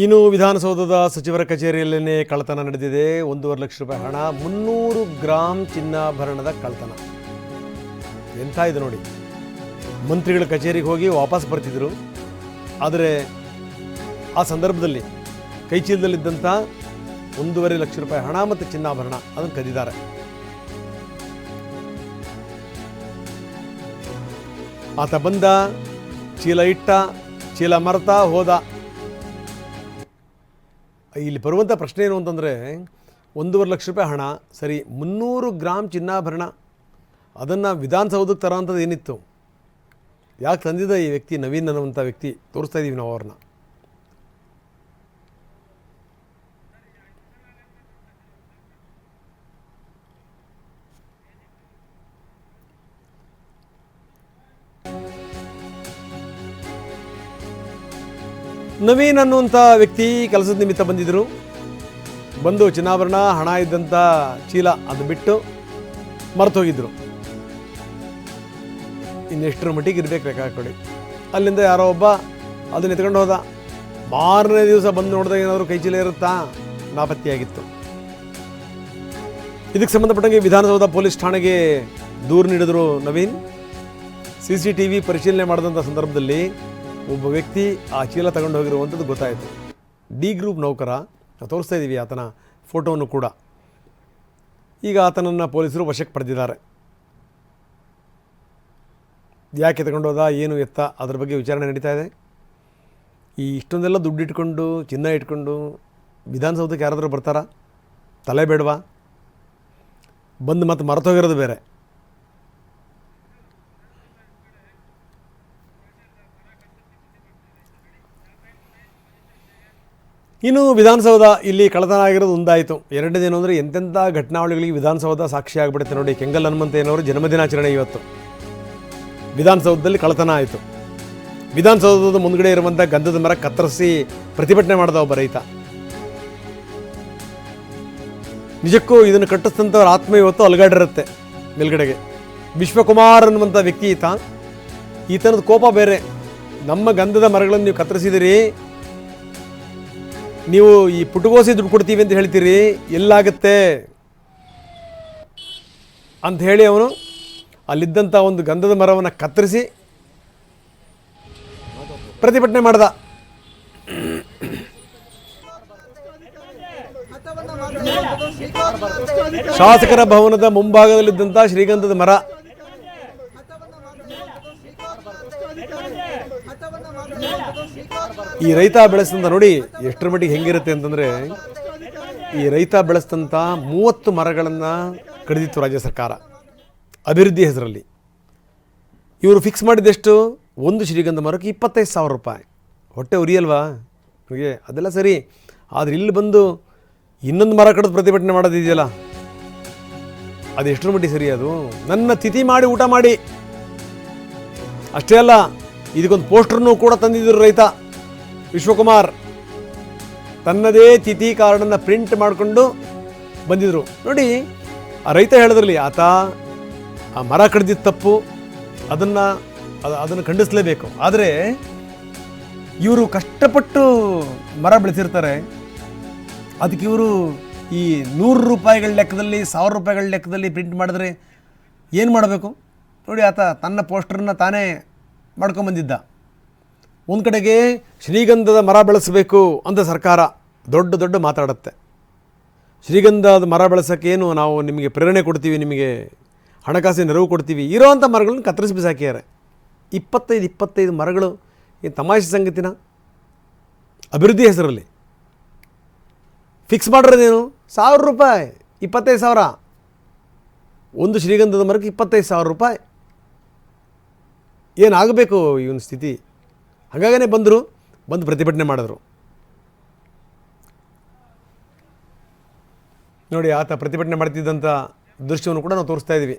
ಇನ್ನು ವಿಧಾನಸೌಧದ ಸಚಿವರ ಕಚೇರಿಯಲ್ಲೇ ಕಳ್ಳತನ ನಡೆದಿದೆ. 1.5 ಲಕ್ಷ ರೂಪಾಯಿ ಹಣ, 300 ಗ್ರಾಂ ಚಿನ್ನಾಭರಣದ ಕಳ್ಳತನ. ಎಂಥ ಇದು ನೋಡಿ, ಮಂತ್ರಿಗಳ ಕಚೇರಿಗೆ ಹೋಗಿ ವಾಪಸ್ ಬರ್ತಿದ್ರು. ಆದರೆ ಆ ಸಂದರ್ಭದಲ್ಲಿ ಕೈಚೀಲದಲ್ಲಿದ್ದಂಥ 1.5 ಲಕ್ಷ ರೂಪಾಯಿ ಹಣ ಮತ್ತು ಚಿನ್ನಾಭರಣ ಅದನ್ನು ಕದ್ದಿದ್ದಾರೆ. ಆತ ಬಂದ, ಚೀಲ ಇಟ್ಟ, ಚೀಲ ಮರೆತ ಹೋದ. ಇಲ್ಲಿ ಬರುವಂಥ ಪ್ರಶ್ನೆ ಏನು ಅಂತಂದರೆ, 1.5 ಲಕ್ಷ ರೂಪಾಯಿ ಹಣ ಸರಿ, 300 ಗ್ರಾಂ ಚಿನ್ನಾಭರಣ ಅದನ್ನು ವಿಧಾನಸೌಧಕ್ಕೆ ತರೋಂಥದ್ದು ಏನಿತ್ತು? ಯಾಕೆ ತಂದಿದ್ದ ಈ ವ್ಯಕ್ತಿ? ನವೀನ್ ಅನ್ನುವಂಥ ವ್ಯಕ್ತಿ, ತೋರಿಸ್ತಾ ಇದ್ದೀವಿ ನಾವು ಅವ್ರನ್ನ. ನವೀನ್ ಅನ್ನುವಂಥ ವ್ಯಕ್ತಿ ಕೆಲಸದ ನಿಮಿತ್ತ ಬಂದಿದ್ದರು. ಬಂದು ಚಿನ್ನಾಭರಣ, ಹಣ ಇದ್ದಂಥ ಚೀಲ ಅದು ಬಿಟ್ಟು ಮರೆತು ಹೋಗಿದ್ದರು. ಇನ್ನೆಷ್ಟರ ಮಟ್ಟಿಗೆ ಇರಬೇಕು ಲೆಕ್ಕ ಹಾಕೊಳ್ಳಿ. ಅಲ್ಲಿಂದ ಯಾರೋ ಒಬ್ಬ ಅದನ್ನ ಎತ್ಕೊಂಡು ಹೋದ. ಮಾರನೇ ದಿವಸ ಬಂದು ನೋಡಿದಾಗ ಏನಾದರೂ ಕೈಚೀಲ ಇರುತ್ತಾ? ನಾಪತ್ತೆಯಾಗಿತ್ತು. ಇದಕ್ಕೆ ಸಂಬಂಧಪಟ್ಟಂಗೆ ವಿಧಾನಸೌಧ ಪೊಲೀಸ್ ಠಾಣೆಗೆ ದೂರು ನೀಡಿದರು ನವೀನ್. CCTV ಪರಿಶೀಲನೆ ಮಾಡಿದಂಥ ಸಂದರ್ಭದಲ್ಲಿ ಒಬ್ಬ ವ್ಯಕ್ತಿ ಆ ಚೀಲ ತಗೊಂಡು ಹೋಗಿರುವಂಥದ್ದು ಗೊತ್ತಾಯಿತು. ಡಿ ಗ್ರೂಪ್ ನೌಕರ. ನಾವು ತೋರಿಸ್ತಾ ಇದ್ದೀವಿ ಆತನ ಫೋಟೋವನ್ನು ಕೂಡ. ಈಗ ಆತನನ್ನು ಪೊಲೀಸರು ವಶಕ್ಕೆ ಪಡೆದಿದ್ದಾರೆ. ಯಾಕೆ ತಗೊಂಡು ಹೋದ, ಏನು ಎತ್ತ, ಅದ್ರ ಬಗ್ಗೆ ವಿಚಾರಣೆ ನಡೀತಾ ಇದೆ. ಈ ಇಷ್ಟೊಂದೆಲ್ಲ ದುಡ್ಡು ಇಟ್ಕೊಂಡು, ಚಿನ್ನ ಇಟ್ಕೊಂಡು ವಿಧಾನಸೌಧಕ್ಕೆ ಯಾರಾದರೂ ಬರ್ತಾರಾ? ತಲೆ ಬೇಡವಾ? ಬಂದು ಮತ್ತೆ ಮರೆತೋಗಿರೋದು ಬೇರೆ. ಇನ್ನು ವಿಧಾನಸೌಧ ಇಲ್ಲಿ ಕಳ್ಳತನ ಆಗಿರೋದು ಒಂದಾಯಿತು. ಎರಡನೇದೇನು ಅಂದರೆ, ಎಂತೆಂಥ ಘಟನಾವಳಿಗಳಿಗೆ ವಿಧಾನಸೌಧ ಸಾಕ್ಷಿ ಆಗಿಬಿಡುತ್ತೆ ನೋಡಿ. ಕೆಂಗಲ್ ಹನುಮಂತಯ್ಯನವರು ಜನ್ಮದಿನಾಚರಣೆ ಇವತ್ತು ವಿಧಾನಸೌಧದಲ್ಲಿ ಕಳ್ಳತನ ಆಯಿತು. ವಿಧಾನಸೌಧದ ಮುಂದ್ಗಡೆ ಇರುವಂಥ ಗಂಧದ ಮರ ಕತ್ತರಿಸಿ ಪ್ರತಿಭಟನೆ ಮಾಡಿದ ಒಬ್ಬ ರೈತ. ನಿಜಕ್ಕೂ ಇದನ್ನು ಕಟ್ಟಿಸಿದಂಥವ್ರ ಆತ್ಮ ಇವತ್ತು ಅಲುಗಾಡಿರುತ್ತೆ ಮೇಲ್ಗಡೆಗೆ. ವಿಶ್ವಕುಮಾರ್ ಅನ್ನುವಂಥ ವ್ಯಕ್ತಿ ಈತನದ ಕೋಪ ಬೇರೆ. ನಮ್ಮ ಗಂಧದ ಮರಗಳನ್ನು ನೀವು ಕತ್ತರಿಸಿದಿರಿ, ನೀವು ಈ ಪುಟಗೋಸಿ ದುಡ್ಡು ಕೊಡ್ತೀವಿ ಅಂತ ಹೇಳ್ತೀರಿ, ಎಲ್ಲಾಗುತ್ತೆ ಅಂತ ಹೇಳಿ ಅವನು ಅಲ್ಲಿದ್ದಂಥ ಒಂದು ಗಂಧದ ಮರವನ್ನು ಕತ್ತರಿಸಿ ಪ್ರತಿಭಟನೆ ಮಾಡ್ದ. ಶಾಸಕರ ಭವನದ ಮುಂಭಾಗದಲ್ಲಿದ್ದಂಥ ಶ್ರೀಗಂಧದ ಮರ ಈ ರೈತ ಬೆಳೆಸ್ತಂತ ನೋಡಿ ಎಷ್ಟರ ಮಟ್ಟಿಗೆ ಹೆಂಗಿರುತ್ತೆ ಅಂತಂದರೆ, ಈ ರೈತ ಬೆಳೆಸ್ತಂಥ 30 ಮರಗಳನ್ನು ಕಡಿದಿತ್ತು ರಾಜ್ಯ ಸರ್ಕಾರ ಅಭಿವೃದ್ಧಿ ಹೆಸರಲ್ಲಿ. ಇವರು ಫಿಕ್ಸ್ ಮಾಡಿದ್ದೆಷ್ಟು? ಒಂದು ಶ್ರೀಗಂಧ ಮರಕ್ಕೆ 25,000 ರೂಪಾಯಿ. ಹೊಟ್ಟೆ ಉರಿಯಲ್ವಾ ನಿಮಗೆ? ಅದೆಲ್ಲ ಸರಿ. ಆದರೆ ಇಲ್ಲಿ ಬಂದು ಇನ್ನೊಂದು ಮರ ಕಡಿದು ಪ್ರತಿಭಟನೆ ಮಾಡೋದಿದೆಯಲ್ಲ, ಅದು ಎಷ್ಟರ ಮಟ್ಟಿಗೆ ಸರಿ? ಅದು ನನ್ನ ತಿಥಿ ಮಾಡಿ ಊಟ ಮಾಡಿ. ಅಷ್ಟೇ ಅಲ್ಲ, ಇದಕ್ಕೊಂದು ಪೋಸ್ಟರ್ನೂ ಕೂಡ ತಂದಿದ್ದರು ರೈತ ವಿಶ್ವಕುಮಾರ್. ತನ್ನದೇ ತಿಥಿ ಕಾರ್ಡನ್ನು ಪ್ರಿಂಟ್ ಮಾಡಿಕೊಂಡು ಬಂದಿದ್ರು ನೋಡಿ. ಆ ರೈತ ಹೇಳಿದ್ರಲ್ಲಿ, ಆತ ಆ ಮರ ಕಡ್ದಿದ್ದ ತಪ್ಪು, ಅದನ್ನು ಖಂಡಿಸಲೇಬೇಕು. ಆದರೆ ಇವರು ಕಷ್ಟಪಟ್ಟು ಮರ ಬೆಳೆಸಿರ್ತಾರೆ, ಅದಕ್ಕೆ ಇವರು ಈ 100 ರೂಪಾಯಿಗಳ ಲೆಕ್ಕದಲ್ಲಿ, 1000 ರೂಪಾಯಿಗಳ ಲೆಕ್ಕದಲ್ಲಿ ಪ್ರಿಂಟ್ ಮಾಡಿದ್ರೆ ಏನು ಮಾಡಬೇಕು ನೋಡಿ. ಆತ ತನ್ನ ಪೋಸ್ಟರ್ನ ತಾನೇ ಮಾಡ್ಕೊಂಬಂದಿದ್ದ. ಒಂದು ಕಡೆಗೆ ಶ್ರೀಗಂಧದ ಮರ ಬೆಳೆಸಬೇಕು ಅಂತ ಸರ್ಕಾರ ದೊಡ್ಡ ದೊಡ್ಡ ಮಾತಾಡುತ್ತೆ. ಶ್ರೀಗಂಧದ ಮರ ಬೆಳೆಸೋಕ್ಕೇನು ನಾವು ನಿಮಗೆ ಪ್ರೇರಣೆ ಕೊಡ್ತೀವಿ, ನಿಮಗೆ ಹಣಕಾಸಿನ ನೆರವು ಕೊಡ್ತೀವಿ. ಇರೋವಂಥ ಮರಗಳನ್ನು ಕತ್ತರಿಸಿ ಬಿಸಾಕಿದ್ದಾರೆ. 25 ಮರಗಳು. ಏನು ತಮಾಷೆ ಸಂಗತಿನ? ಅಭಿವೃದ್ಧಿ ಹೆಸರಲ್ಲಿ ಫಿಕ್ಸ್ ಮಾಡಿರೋದೇನು? 1000 ರೂಪಾಯಿ, 25,000. ಒಂದು ಶ್ರೀಗಂಧದ ಮರಕ್ಕೆ 25,000 ರೂಪಾಯಿ. ಏನಾಗಬೇಕು ಇವನ ಸ್ಥಿತಿ? ಹಾಗಾಗೇ ಬಂದು ಪ್ರತಿಭಟನೆ ಮಾಡಿದ್ರು ನೋಡಿ. ಆತ ಪ್ರತಿಭಟನೆ ಮಾಡ್ತಿದ್ದಂಥ ದೃಶ್ಯವನ್ನು ಕೂಡ ನಾವು ತೋರಿಸ್ತಾ ಇದ್ದೀವಿ.